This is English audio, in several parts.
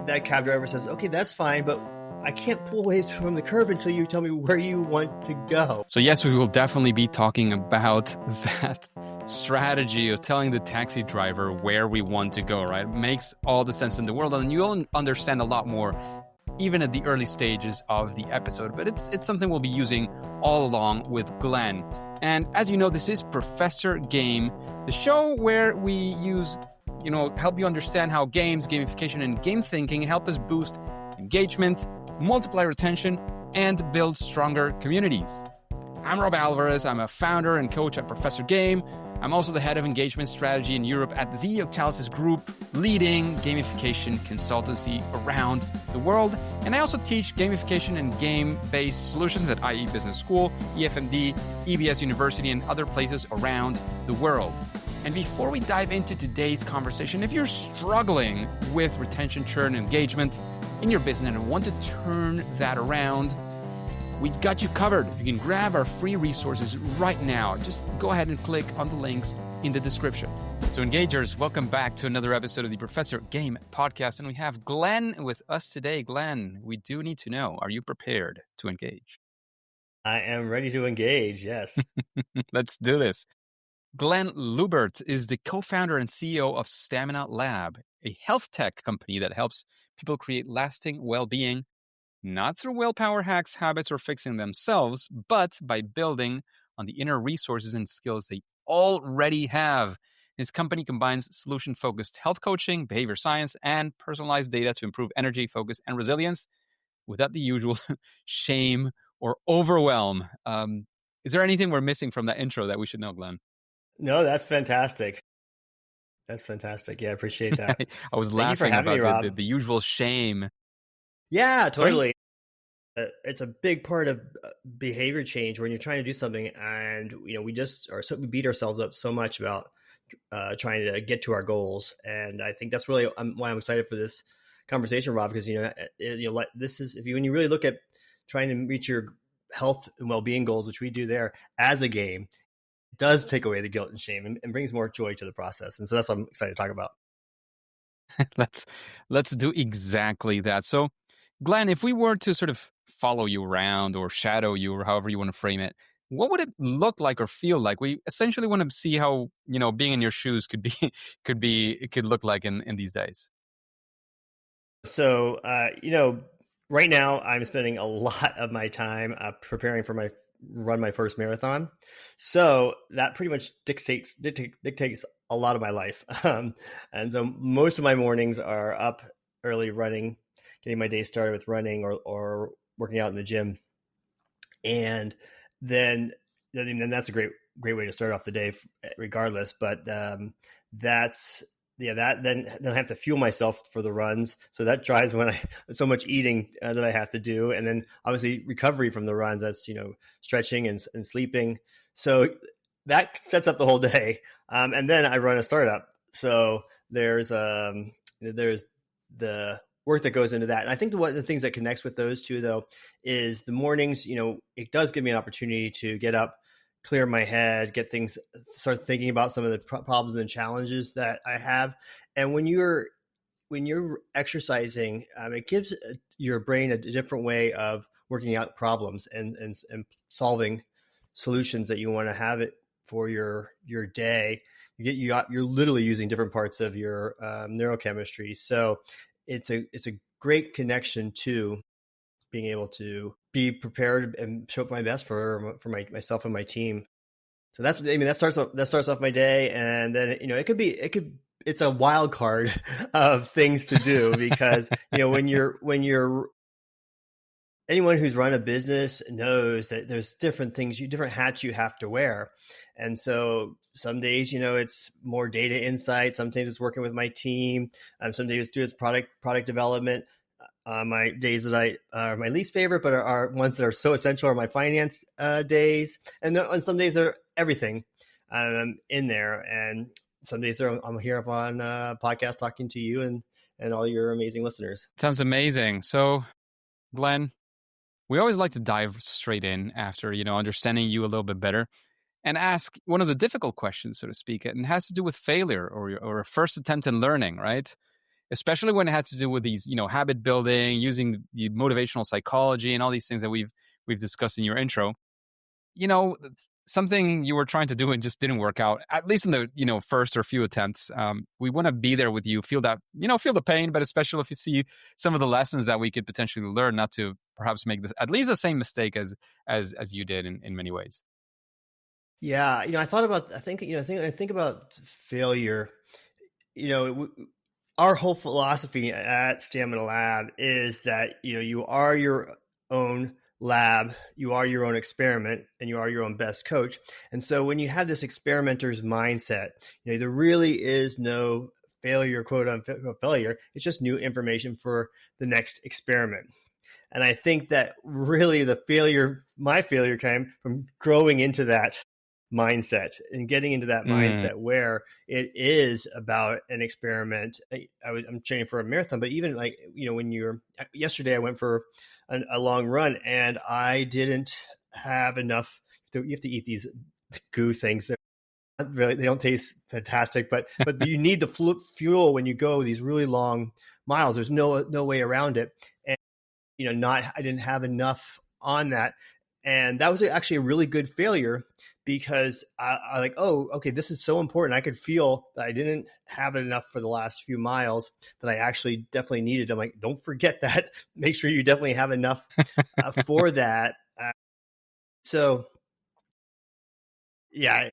that cab driver says, okay, that's fine, but I can't pull away from the curve until you tell me where you want to go. So yes, we will definitely be talking about that strategy of telling the taxi driver where we want to go, right? It makes all the sense in the world, and you'll understand a lot more even at the early stages of the episode. But it's something we'll be using all along with Glen. And as you know, this is Professor Game, the show where we use, help you understand how games, gamification, and game thinking help us boost engagement, multiply retention, and build stronger communities. I'm Rob Alvarez. I'm a founder and coach at Professor Game. I'm also the head of engagement strategy in Europe at the Octalysis Group, leading gamification consultancy around the world. And I also teach gamification and game-based solutions at IE Business School, EFMD, EBS University, and other places around the world. And before we dive into today's conversation, if you're struggling with retention, churn, and engagement in your business and want to turn that around, we've got you covered. You can grab our free resources right now. Just go ahead and click on the links in the description. So engagers, welcome back to another episode of the Professor Game podcast. And we have Glen with us today. Glen, we do need to know, are you prepared to engage? I am ready to engage, yes. Let's do this. Glen Lubbert is the co-founder and CEO of Stamina Lab, a health tech company that helps people create lasting well-being, not through willpower hacks, habits, or fixing themselves, but by building on the inner resources and skills they already have. His company combines solution-focused health coaching, behavior science, and personalized data to improve energy, focus, and resilience without the usual shame or overwhelm. Is there anything we're missing from that intro that we should know, Glen? No, that's fantastic. That's fantastic. Yeah, I appreciate that. I was laughing about the usual shame. Yeah, totally. It's a big part of behavior change when you're trying to do something, and we beat ourselves up so much about trying to get to our goals. And I think that's really why I'm excited for this conversation, Rob, because this is when you really look at trying to reach your health and well-being goals, which we do there as a game, it does take away the guilt and shame and brings more joy to the process. And so that's what I'm excited to talk about. Let's do exactly that. So, Glen, if we were to sort of follow you around or shadow you or however you want to frame it, what would it look like or feel like? We essentially want to see how, being in your shoes could look like in these days. So, right now I'm spending a lot of my time preparing for my first marathon. So that pretty much dictates a lot of my life. And so most of my mornings are up early running, getting my day started with running or working out in the gym. And then that's a great way to start off the day regardless. But then I have to fuel myself for the runs. So that drives so much eating that I have to do. And then obviously recovery from the runs, that's, stretching and sleeping. So that sets up the whole day. And then I run a startup. So there's the work that goes into that. And I think one of the things that connects with those two, though, is the mornings, it does give me an opportunity to get up, clear my head, start thinking about some of the problems and challenges that I have. And when you're exercising, it gives your brain a different way of working out problems and solving solutions that you want to have it for your day. You're literally using different parts of your neurochemistry. So it's a great connection to being able to be prepared and show up my best for myself and my team. So that starts off my day, and then it's a wild card of things to do because when you're anyone who's run a business knows that there's different hats you have to wear. And so some days, it's more data insight. Some days it's working with my team. Some days it's product development. My days that are my least favorite, but are ones that are so essential, are my finance days. And on some days they're everything in there. And some days I'm here up on a podcast talking to you and all your amazing listeners. Sounds amazing. So, Glen, we always like to dive straight in after, understanding you a little bit better and ask one of the difficult questions, so to speak, and it has to do with failure or a first attempt in learning, right? especially when it had to do with these, habit building, using the motivational psychology and all these things that we've discussed in your intro. Something you were trying to do and just didn't work out, at least in the, first or few attempts. We want to be there with you, feel that, feel the pain, but especially if you see some of the lessons that we could potentially learn, not to perhaps make this, at least the same mistake as you did in many ways. Yeah. I think about failure, our whole philosophy at Stamina Lab is that, you are your own lab, you are your own experiment, and you are your own best coach. And so when you have this experimenter's mindset, there really is no failure, quote unquote failure. It's just new information for the next experiment. And I think that really my failure came from growing into that mindset and getting into that mindset where it is about an experiment. I'm training for a marathon, but even yesterday I went for a long run and I didn't have enough. You have to eat these goo things. They don't taste fantastic, but you need the fuel when you go these really long miles. There's no way around it. And I didn't have enough on that. And that was actually a really good failure because I like, oh, okay, this is so important. I could feel that I didn't have it enough for the last few miles that I actually definitely needed. I'm like, don't forget that. Make sure you definitely have enough for that. So, yeah.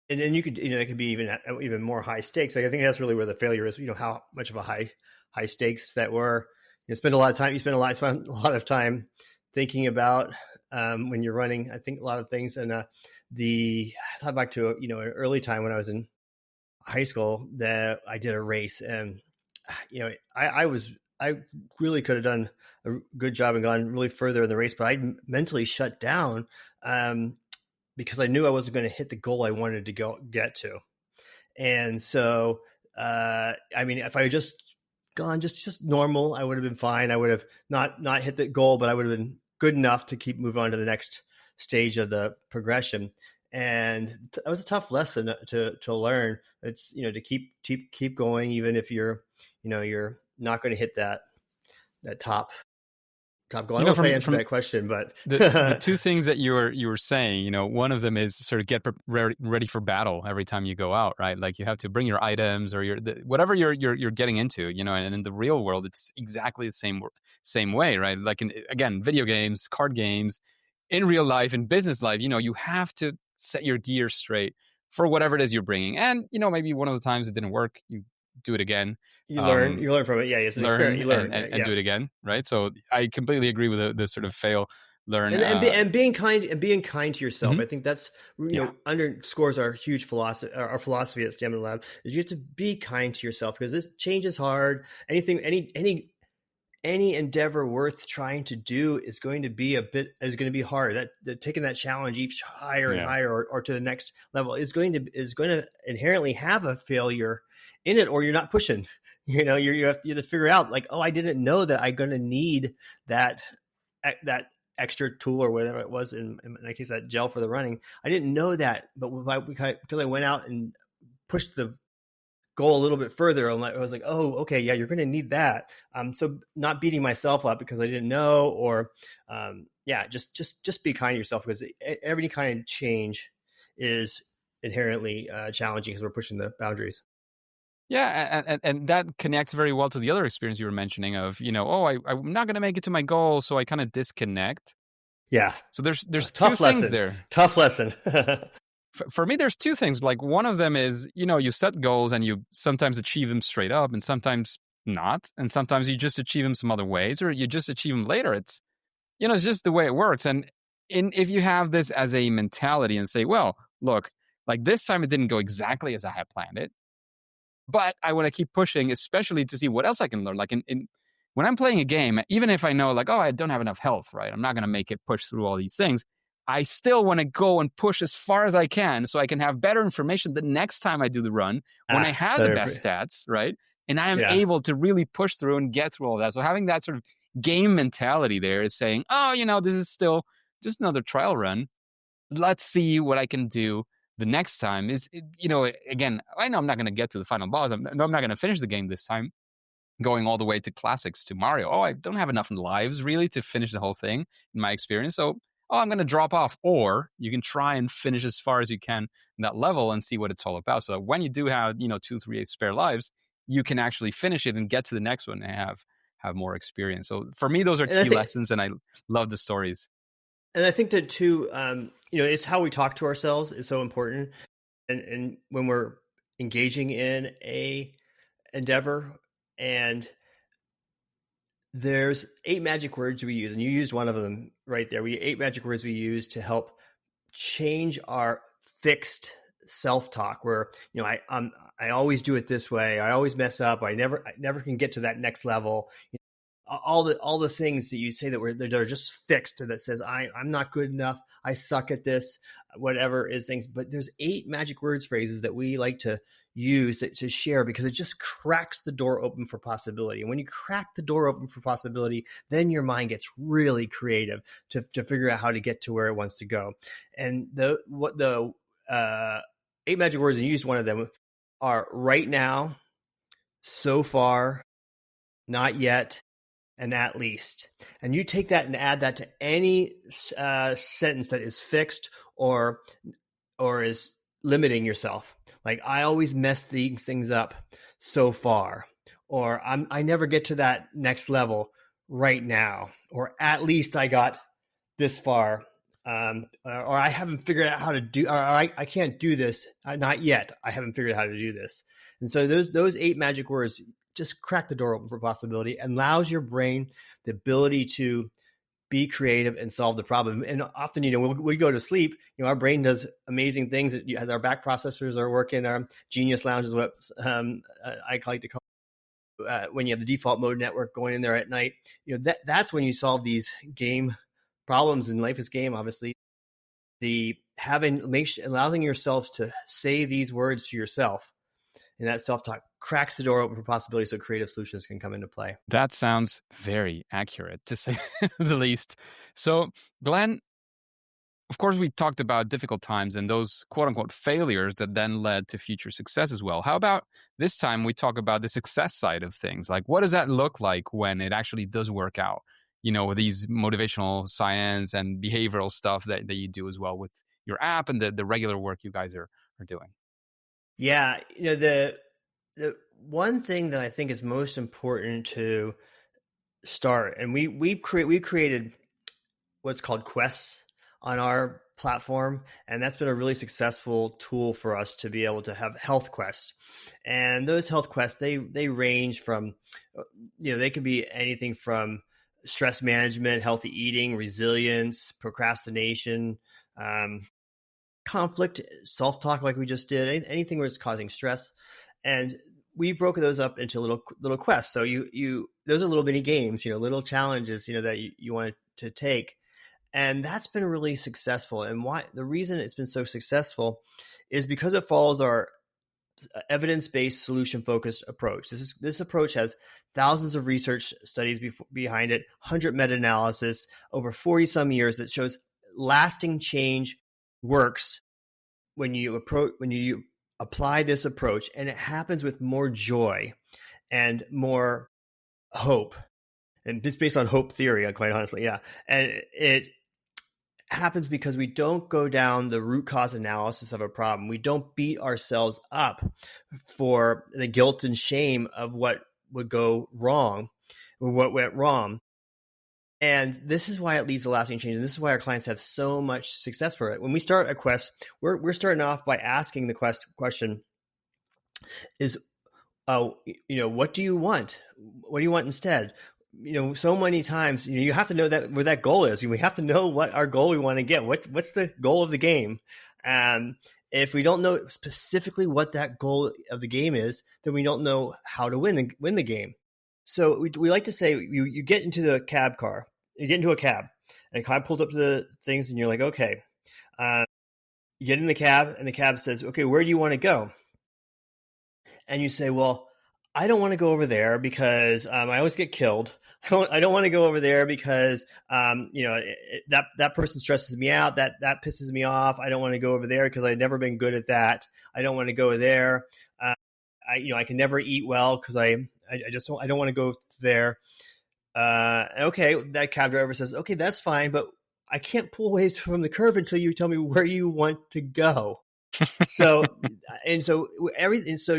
And then you could, it could be even more high stakes. Like, I think that's really where the failure is, how much of a high stakes that were. You spend a lot of time thinking about when you're running, I think a lot of things. And I thought back to, an early time when I was in high school that I did a race and, I really could have done a good job and gone really further in the race, but I mentally shut down because I knew I wasn't going to hit the goal I wanted to get to. And so, if I had just gone just normal, I would have been fine. I would have not hit the goal, but I would have been good enough to keep moving on to the next stage of the progression. And that was a tough lesson to learn. It's, to keep going, even if you're not going to hit that top goal. I don't know if I answered that question, but the two things that you were saying, one of them is sort of get ready for battle every time you go out, right? Like you have to bring your items or whatever you're getting into, and in the real world, it's exactly the same way, right? Like again, video games, card games, in real life, in business life, you have to set your gear straight for whatever it is you're bringing. And, maybe one of the times it didn't work, you do it again. You learn from it. Yeah, it's an experiment. You learn and do it again, right? So I completely agree with the sort of fail, learn, and being kind to yourself. I think that's underscores our huge philosophy. Our philosophy at Stamina Lab is you have to be kind to yourself because this change is hard. Any endeavor worth trying to do is going to be hard. That taking that challenge each higher and higher or to the next level is going to inherently have a failure in it, or you're not pushing. You have to figure out like, oh, I didn't know that I'm going to need that extra tool or whatever it was in my case, that gel for the running. I didn't know that, but because I went out and pushed the goal a little bit further, I was like, oh, okay, yeah, you're going to need that. So not beating myself up because I didn't know, or just be kind to yourself because every kind of change is inherently challenging because we're pushing the boundaries. Yeah, and that connects very well to the other experience you were mentioning of, I'm not going to make it to my goal, so I kind of disconnect. Yeah. So there's two things there. Tough lesson. For me, there's two things. Like one of them is, you set goals and you sometimes achieve them straight up and sometimes not. And sometimes you just achieve them some other ways or you just achieve them later. It's, it's just the way it works. And if you have this as a mentality and say, well, look, like this time it didn't go exactly as I had planned it, but I want to keep pushing, especially to see what else I can learn. Like when I'm playing a game, even if I know like, oh, I don't have enough health, right? I'm not going to make it push through all these things. I still want to go and push as far as I can so I can have better information the next time I do the run when I have the best stats, right? And I am able to really push through and get through all that. So having that sort of game mentality there is saying, oh, this is still just another trial run. Let's see what I can do the next time. Again, I know I'm not going to get to the final boss. I'm not going to finish the game this time. going all the way to classics, to Mario. Oh, I don't have enough lives really to finish the whole thing in my experience. So, I'm going to drop off. Or you can try and finish as far as you can in that level and see what it's all about. So that when you do have, 2, 3 spare lives, you can actually finish it and get to the next one and have more experience. So for me, those are key lessons, and I love the stories. And I think that too, it's how we talk to ourselves is so important. And when we're engaging in a endeavor, and there's 8 magic words we use, and you used one of them right there. 8 magic words we use to help change our fixed self-talk, where I always do it this way. I always mess up. I never can get to that next level. All the things that you say that are just fixed, that says I'm not good enough. I suck at this. Whatever is things. But there's 8 magic words phrases that we like to use to share, because it just cracks the door open for possibility. And when you crack the door open for possibility, then your mind gets really creative to figure out how to get to where it wants to go. And the 8 magic words, and you used one of them, are right now, so far, not yet, and at least. And you take that and add that to any sentence that is fixed or is limiting yourself. Like, I always mess these things up so far, or I never get to that next level right now, or at least I got this far, or I haven't figured out how to do, or I can't do this, not yet. I haven't figured out how to do this. And so those 8 magic words just crack the door open for possibility and allows your brain the ability to be creative and solve the problem. And often, when we go to sleep, our brain does amazing things as our back processors are working. Our genius lounge is what I like to call it. When you have the default mode network going in there at night, that's when you solve these game problems. And life is game, obviously. Allowing yourself to say these words to yourself, and that self-talk cracks the door open for possibilities, so creative solutions can come into play. That sounds very accurate, to say the least. So, Glenn, of course, we talked about difficult times and those quote-unquote failures that then led to future success as well. How about this time we talk about the success side of things? Like, what does that look like when it actually does work out? With these motivational science and behavioral stuff that you do as well with your app and the regular work you guys are doing. Yeah, the one thing that I think is most important to start, and we created what's called quests on our platform, and that's been a really successful tool for us to be able to have health quests. And those health quests, they range from, they could be anything from stress management, healthy eating, resilience, procrastination, conflict, self-talk, like we just did, anything where it's causing stress. And we've broken those up into little quests. So those are little mini games, little challenges, that you want to take. And that's been really successful. And the reason it's been so successful is because it follows our evidence-based, solution-focused approach. This approach has thousands of research studies behind it, 100 meta-analysis, over 40 some years, that shows lasting change works when you apply this approach, and it happens with more joy and more hope. And it's based on hope theory, quite honestly. Yeah. And it happens because we don't go down the root cause analysis of a problem. We don't beat ourselves up for the guilt and shame of what would go wrong or what went wrong. And this is why it leads to lasting change. And this is why our clients have so much success for it. When we start a quest, we're starting off by asking the question is, what do you want? What do you want instead? So many times, you have to know that where that goal is. We have to know what our goal we want to get. What's the goal of the game? If we don't know specifically what that goal of the game is, then we don't know how to win the game. So we like to say you get into the cab car. You get into a cab, and the cab pulls up to the things, and you're like, okay. You get in the cab, and the cab says, okay, where do you want to go? And you say, well, I don't want to go over there because I always get killed. I don't want to go over there because that person stresses me out. That pisses me off. I don't want to go over there because I've never been good at that. I don't want to go there. I can never eat well because I I don't want to go there. Okay, that cab driver says, okay, that's fine, but I can't pull away from the curve until you tell me where you want to go. So, so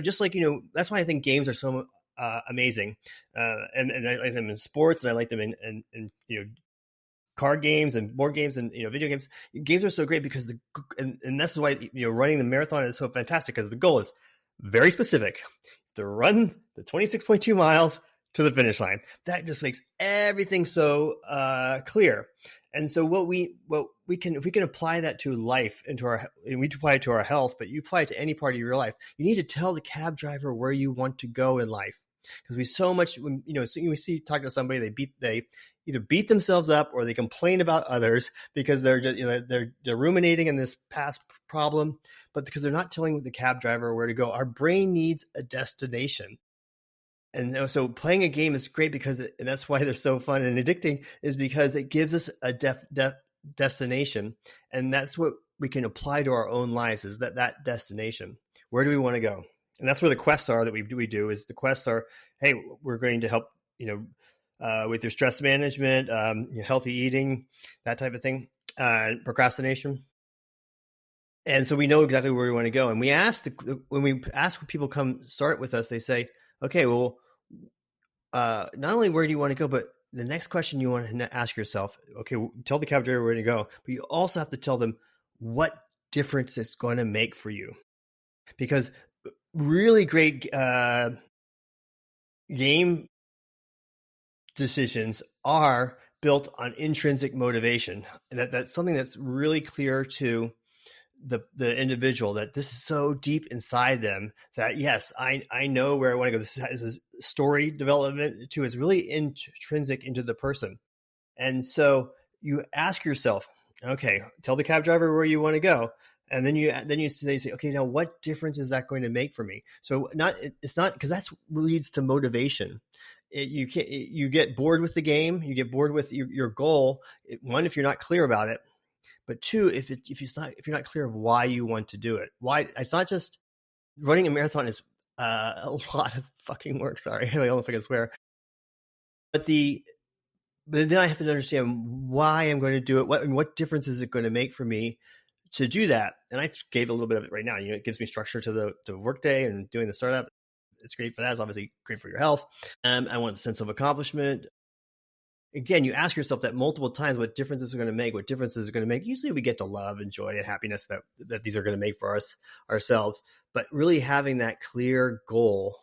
just like, that's why I think games are so amazing. And I like them in sports, and I like them in card games and board games and video games. Games are so great because and this is why running the marathon is so fantastic, because the goal is very specific: to run the 26.2 miles to the finish line. That just makes everything so clear. And so if we can apply that to life, and we apply it to our health, but you apply it to any part of your life, you need to tell the cab driver where you want to go in life. Because we see talking to somebody, they either beat themselves up or they complain about others because they're just, they're ruminating in this past problem, but because they're not telling the cab driver where to go. Our brain needs a destination. And so playing a game is great and that's why they're so fun and addicting, is because it gives us a destination. And that's what we can apply to our own lives, is that destination. Where do we want to go? And that's where the quests are that we do is the quests are, hey, we're going to help, with your stress management, healthy eating, that type of thing, procrastination. And so we know exactly where we want to go. And when people come start with us, they say, okay, well, not only where do you want to go, but the next question you want to ask yourself, okay, tell the cab driver where to go, but you also have to tell them what difference it's going to make for you. Because really great game decisions are built on intrinsic motivation. That's something that's really clear to the individual, that this is so deep inside them that, yes, I know where I want to go. This is story development too. It's really intrinsic into the person. And so you ask yourself, okay, tell the cab driver where you want to go. And then they say, okay, now what difference is that going to make for me? So it's not, because that's leads to motivation. You get bored with the game, you get bored with your goal. One, if you're not clear about it, but two, if you're not clear of why you want to do it. Why it's not just running a marathon is a lot of fucking work. Sorry, I don't know if I can swear. But then I have to understand why I'm going to do it. What difference is it going to make for me to do that? And I gave a little bit of it right now. It gives me structure to the workday, and doing the startup. It's great for that. It's obviously great for your health. I want a sense of accomplishment. Again, you ask yourself that multiple times, what difference is it going to make? What difference is it going to make? Usually we get to love and joy and happiness that these are going to make for ourselves. But really having that clear goal,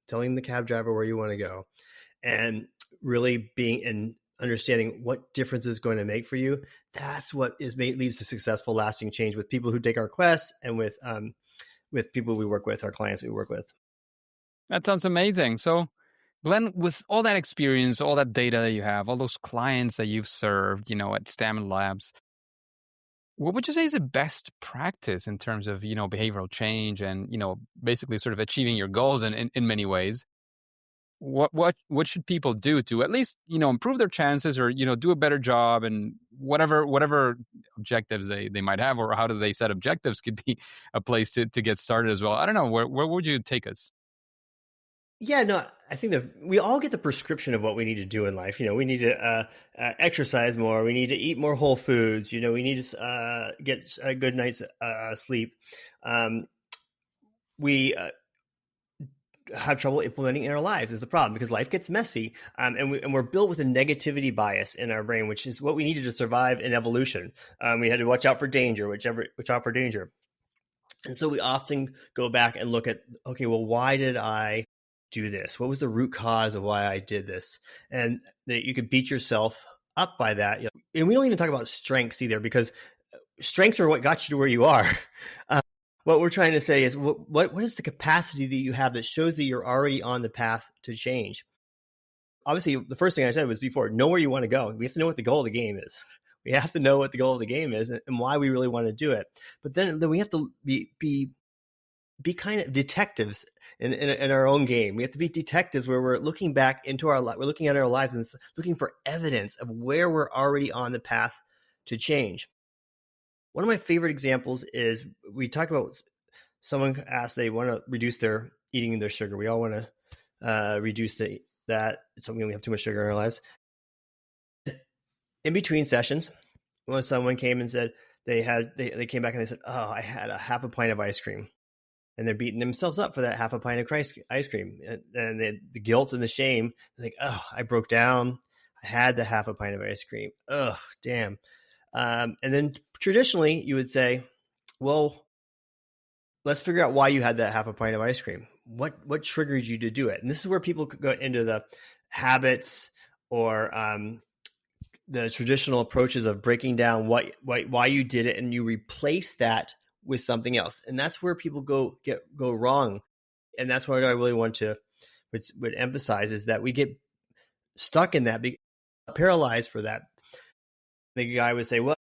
telling the cab driver where you want to go, and really being and understanding what difference is going to make for you, that's what leads to successful, lasting change with people who take our quests, and with people we work with, our clients we work with. That sounds amazing. So, Glenn, with all that experience, all that data that you have, all those clients that you've served, at Stamina Labs, what would you say is the best practice in terms of, behavioral change and, basically sort of achieving your goals in many ways? What should people do to at least, improve their chances, or, do a better job, and whatever objectives they might have, or how do they set objectives could be a place to get started as well. I don't know. Where would you take us? Yeah, no, I think that we all get the prescription of what we need to do in life. We need to exercise more. We need to eat more whole foods. We need to get a good night's sleep. We have trouble implementing in our lives is the problem, because life gets messy, and we're built with a negativity bias in our brain, which is what we needed to survive in evolution. We had to watch out for danger, watch out for danger. And so we often go back and look at, okay, well, why did I do this? What was the root cause of why I did this? And that you could beat yourself up by that. And we don't even talk about strengths either, because strengths are what got you to where you are. What we're trying to say is, what is the capacity that you have that shows that you're already on the path to change? Obviously, the first thing I said was before, know where you want to go. We have to know what the goal of the game is. We have to know what the goal of the game is and why we really want to do it. But then we have to be kind of detectives in our own game. We have to be detectives where we're looking back into our life. We're looking at our lives and looking for evidence of where we're already on the path to change. One of my favorite examples is, we talked about someone asked they want to reduce their eating their sugar. We all want to reduce that. It's something we have too much sugar in our lives. In between sessions, when someone came and said they came back and they said, "Oh, I had a half a pint of ice cream," and they're beating themselves up for that half a pint of ice cream, and the guilt and the shame. They're like, "Oh, I broke down. I had the half a pint of ice cream. Oh, damn." And then traditionally, you would say, "Well, let's figure out why you had that half a pint of ice cream. What triggered you to do it?" And this is where people could go into the habits or the traditional approaches of breaking down why you did it, and you replace that with something else. And that's where people go wrong. And that's what I really want to would emphasize, is that we get stuck in that, paralyzed for that. The guy would say, "Well,"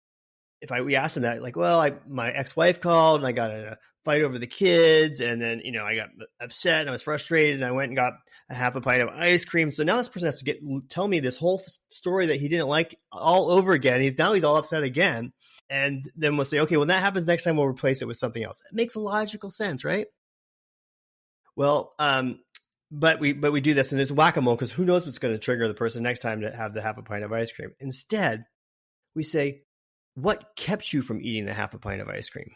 we asked him that, like, "Well, my ex-wife called and I got in a fight over the kids, and then, I got upset and I was frustrated and I went and got a half a pint of ice cream. So now this person has to tell me this whole story that he didn't like all over again. He's all upset again." And then we'll say, "Okay, when that happens next time, we'll replace it with something else." It makes a logical sense, right? Well, but we do this, and there's whack-a-mole, because who knows what's going to trigger the person next time to have the half a pint of ice cream. Instead, we say, "What kept you from eating the half a pint of ice cream?"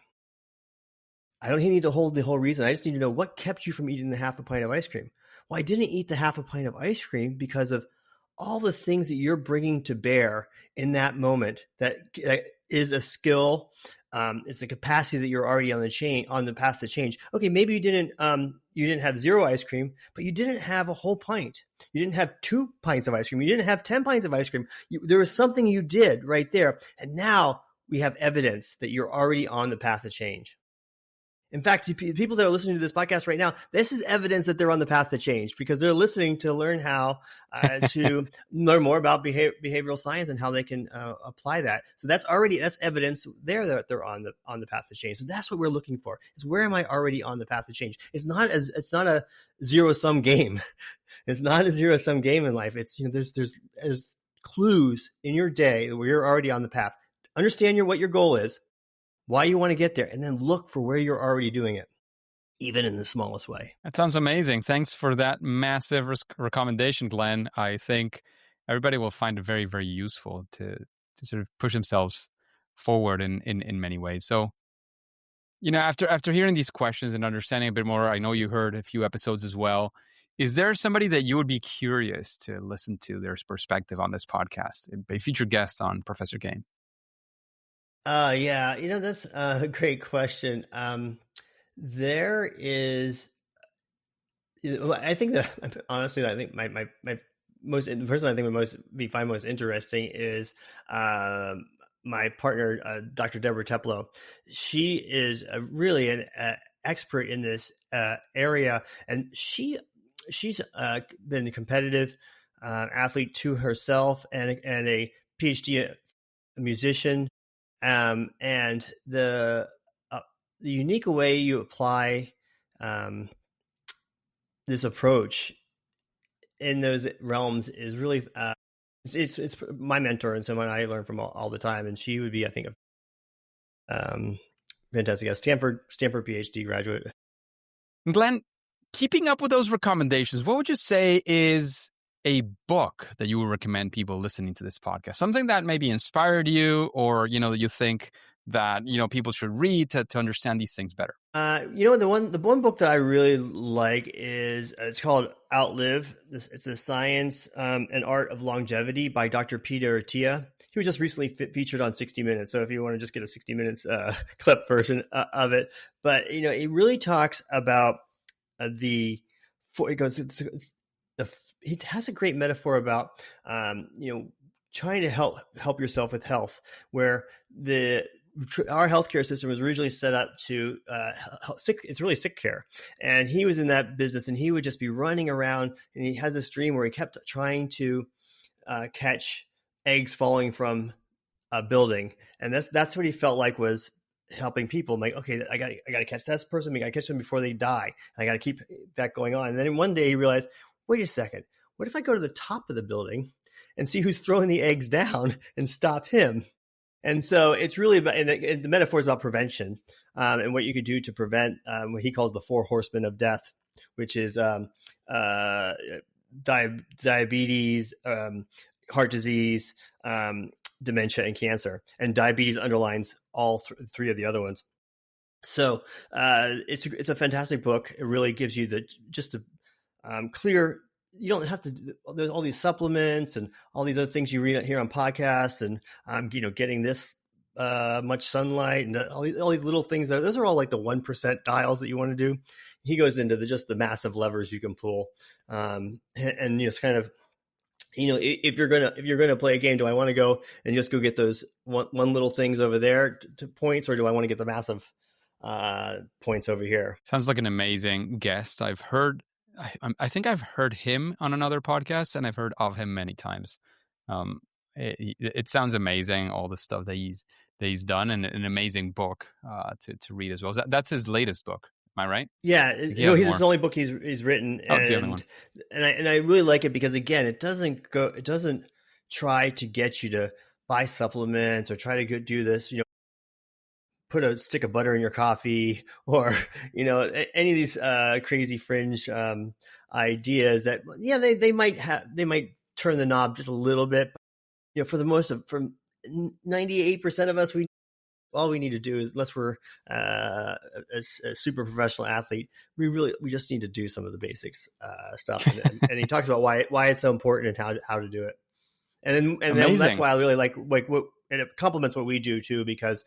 I don't need to hold the whole reason. I just need to know what kept you from eating the half a pint of ice cream. Well, I didn't eat the half a pint of ice cream because of all the things that you're bringing to bear in that moment. That is a skill. It's the capacity that you're already on the path to change. Okay, maybe you didn't have zero ice cream, but you didn't have a whole pint. You didn't have 2 pints of ice cream. You didn't have 10 pints of ice cream. There was something you did right there. And now we have evidence that you're already on the path to change. In fact, people that are listening to this podcast right now, this is evidence that they're on the path to change, because they're listening to learn how to learn more about behavioral science and how they can apply that. So that's evidence there that they're on the path to change. So that's what we're looking for. Is, where am I already on the path to change? It's not a zero-sum game. It's not a zero-sum game in life. It's, there's clues in your day where you're already on the path. Understand what your goal is, why you want to get there, and then look for where you're already doing it, even in the smallest way. That sounds amazing. Thanks for that massive recommendation, Glenn. I think everybody will find it very, very useful to sort of push themselves forward in many ways. So, after hearing these questions and understanding a bit more, I know you heard a few episodes as well. Is there somebody that you would be curious to listen to their perspective on this podcast, a featured guest on Professor Game? Yeah, that's a great question. There is, I think that, honestly, I think my most, the person I think we find most interesting is my partner, Dr. Deborah Teplow. She is really an expert in this area, and she's been a competitive athlete to herself, and a PhD musician. And the unique way you apply this approach in those realms is really it's my mentor and someone I learn from all the time. And she would be, I think, a fantastic guest. Stanford PhD graduate. Glenn, keeping up with those recommendations, what would you say is a book that you would recommend people listening to this podcast? Something that maybe inspired you, or that you think that people should read to understand these things better. The one book that I really like is it's called Outlive. It's a science and art of longevity by Dr. Peter Attia. He was just recently featured on 60 Minutes. So if you want to just get a 60 Minutes clip version of it, but it really talks about he has a great metaphor about trying to help yourself with health, where our healthcare system was originally set up to it's really sick care. And he was in that business, and he would just be running around, and he had this dream where he kept trying to catch eggs falling from a building. And that's what he felt like was helping people. I'm like, okay, I got to catch that person. I got to catch them before they die. I got to keep that going on. And then one day he realized, wait a second, what if I go to the top of the building and see who's throwing the eggs down and stop him? And so it's really about, and the metaphor is about prevention and what you could do to prevent what he calls the 4 horsemen of death, which is diabetes, heart disease, dementia, and cancer. And diabetes underlines all three of the other ones. So it's a fantastic book. It really gives you the clear. You don't have to. There's all these supplements and all these other things you read here on podcasts, and getting this much sunlight and all these little things. Those are all like the 1% dials that you want to do. He goes into just the massive levers you can pull, and it's kind of, if you're gonna play a game, do I want to go and just go get those one little things over there to points, or do I want to get the massive points over here? Sounds like an amazing guest. I think I've heard him on another podcast, and I've heard of him many times. It sounds amazing, all the stuff that he's done, and an amazing book to read as well. That's his latest book. Am I right? Yeah, it's the only book he's written, it's the only one. And I really like it because, again, it doesn't try to get you to buy supplements or try to do this, put a stick of butter in your coffee, or any of these crazy fringe ideas that they might turn the knob just a little bit. For 98% of us, all we need to do is, unless we're a super professional athlete, we just need to do some of the basics stuff. And he talks about why it's so important and how to do it. And then that's why I really like what, and it complements what we do too, because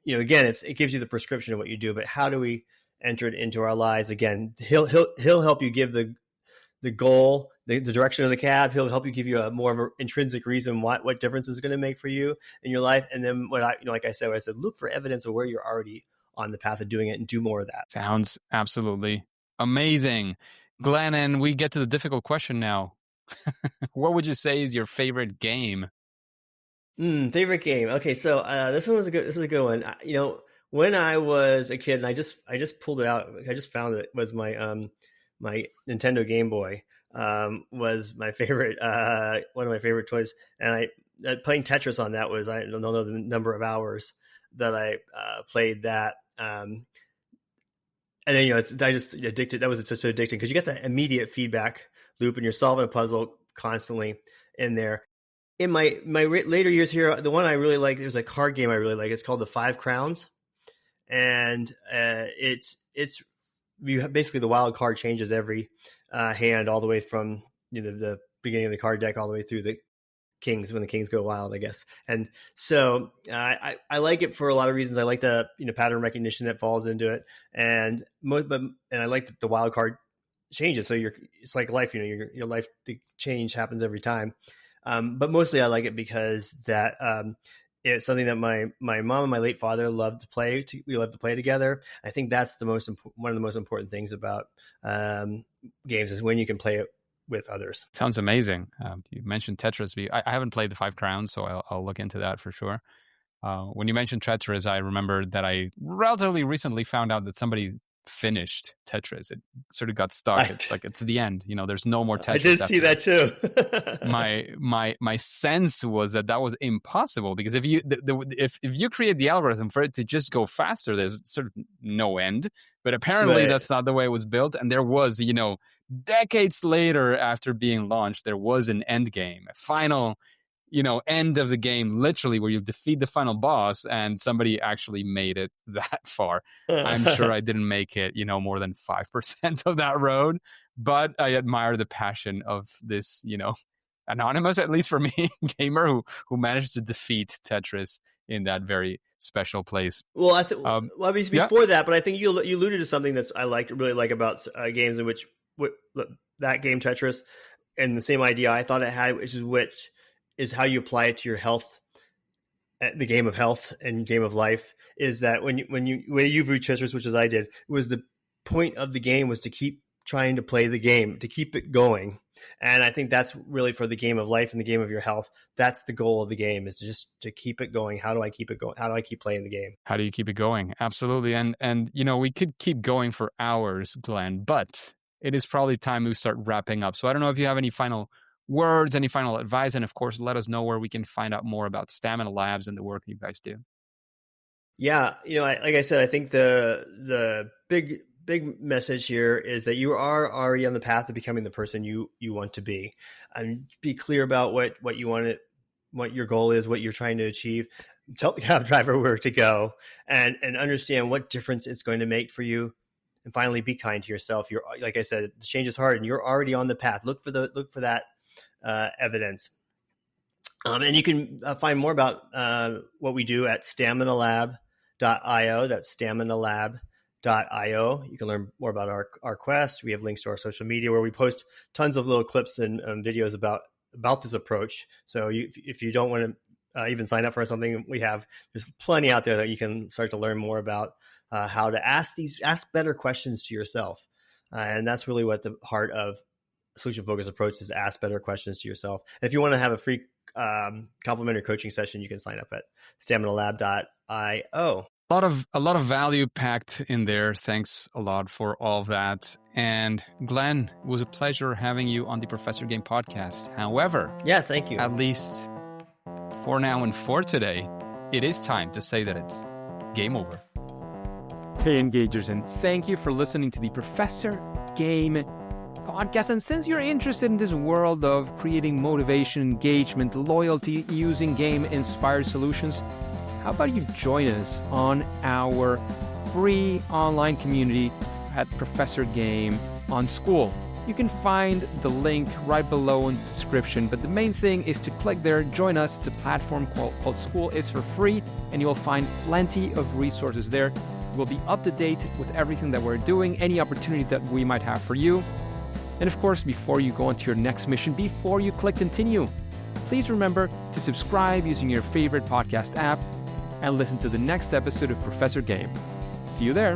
again, it gives you the prescription of what you do, but how do we enter it into our lives? Again, he'll help you give the goal, the direction of the cab. He'll help you give you a more of an intrinsic reason what difference is going to make for you in your life. And then like I said, look for evidence of where you're already on the path of doing it and do more of that. Sounds absolutely amazing. Glenn, and we get to the difficult question now. What would you say is your favorite game? Favorite game. Okay, so this is a good one. When I was a kid, and I just pulled it out. I just found it was my my Nintendo Game Boy was my favorite, one of my favorite toys. And playing Tetris on that was, I don't know the number of hours that I played that. And then, I just addicted. That was just so addicting because you get that immediate feedback loop and you're solving a puzzle constantly in there. In my later years here, the one I really like, there's a card game I really like. It's called the 5 Crowns. And it's basically the wild card changes every hand, all the way from the beginning of the card deck all the way through the kings, when the kings go wild, I guess. And so I like it for a lot of reasons. I like the pattern recognition that falls into it, and I like the wild card changes. So it's like life. Your life, the change happens every time. But mostly I like it because that it's something that my mom and my late father loved to play. We loved to play together. I think that's one of the most important things about games is when you can play it with others. Sounds amazing. You mentioned Tetris. I haven't played the 5 Crowns, so I'll look into that for sure. When you mentioned Tetris, I remember that I relatively recently found out that somebody finished Tetris. It sort of got stuck. It's the end. There's no more Tetris. I did see that too. my sense was that was impossible, because if you create the algorithm for it to just go faster, there's sort of no end. But apparently that's not the way it was built. And there was, decades later after being launched, there was an end game, a final end of the game, literally, where you defeat the final boss, and somebody actually made it that far. I'm sure I didn't make it, more than 5% of that road, but I admire the passion of this, anonymous, at least for me, gamer who managed to defeat Tetris in that very special place. Well, before that, but I think you alluded to something that's really like about games in which that game Tetris, and the same idea I thought it had, which is how you apply it to your health, the game of health and game of life, is that when you view Tetris, which as I did, was the point of the game was to keep trying to play the game, to keep it going. And I think that's really for the game of life and the game of your health. That's the goal of the game, is to keep it going. How do I keep it going? How do I keep playing the game? How do you keep it going? Absolutely. And we could keep going for hours, Glenn, but it is probably time we start wrapping up. So I don't know if you have any final words, any final advice, and of course, let us know where we can find out more about Stamina Labs and the work you guys do. Yeah, like I said, I think the big message here is that you are already on the path of becoming the person you want to be. And be clear about what you want, what your goal is, what you're trying to achieve. Tell the cab driver where to go, and understand what difference it's going to make for you. And finally, be kind to yourself. You're, like I said, the change is hard, and you're already on the path. Look for that evidence. And you can find more about what we do at staminalab.io. That's staminalab.io. You can learn more about our quest. We have links to our social media where we post tons of little clips and videos about this approach. So if you don't want to even sign up for something there's plenty out there that you can start to learn more about how to ask better questions to yourself. And that's really what the heart of solution focused approach is, to ask better questions to yourself. And if you want to have a free complimentary coaching session, you can sign up at staminalab.io. A lot of value packed in there. Thanks a lot for all of that. And Glenn, it was a pleasure having you on the Professor Game podcast. However, yeah, thank you. At least for now and for today, it is time to say that it's game over. Hey, Engagers, and thank you for listening to the Professor Game podcast. And since you're interested in this world of creating motivation, engagement, loyalty using game-inspired solutions, how about you join us on our free online community at Professor Game on School. You can find the link right below in the description, but the main thing is to click there, join us. It's a platform called School. It's for free, and you'll find plenty of resources there. We'll be up to date with everything that we're doing, any opportunities that we might have for you. And of course, before you go on to your next mission, before you click continue, please remember to subscribe using your favorite podcast app and listen to the next episode of Professor Game. See you there.